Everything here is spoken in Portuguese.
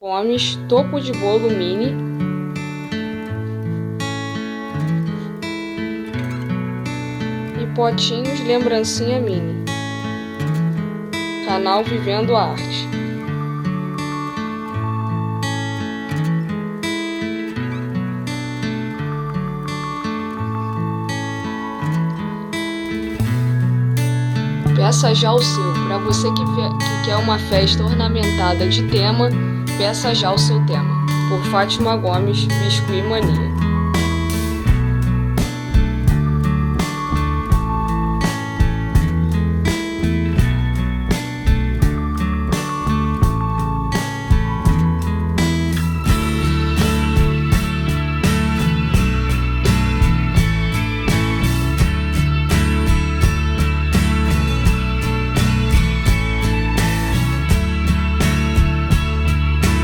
Gomes, topo de bolo mini, e potinhos lembrancinha mini. Canal Vivendo a Arte. Peça já o seu. Para você que quer uma festa ornamentada de tema, peça já o seu tema. Por Fátima Gomes, Biscuit Mania.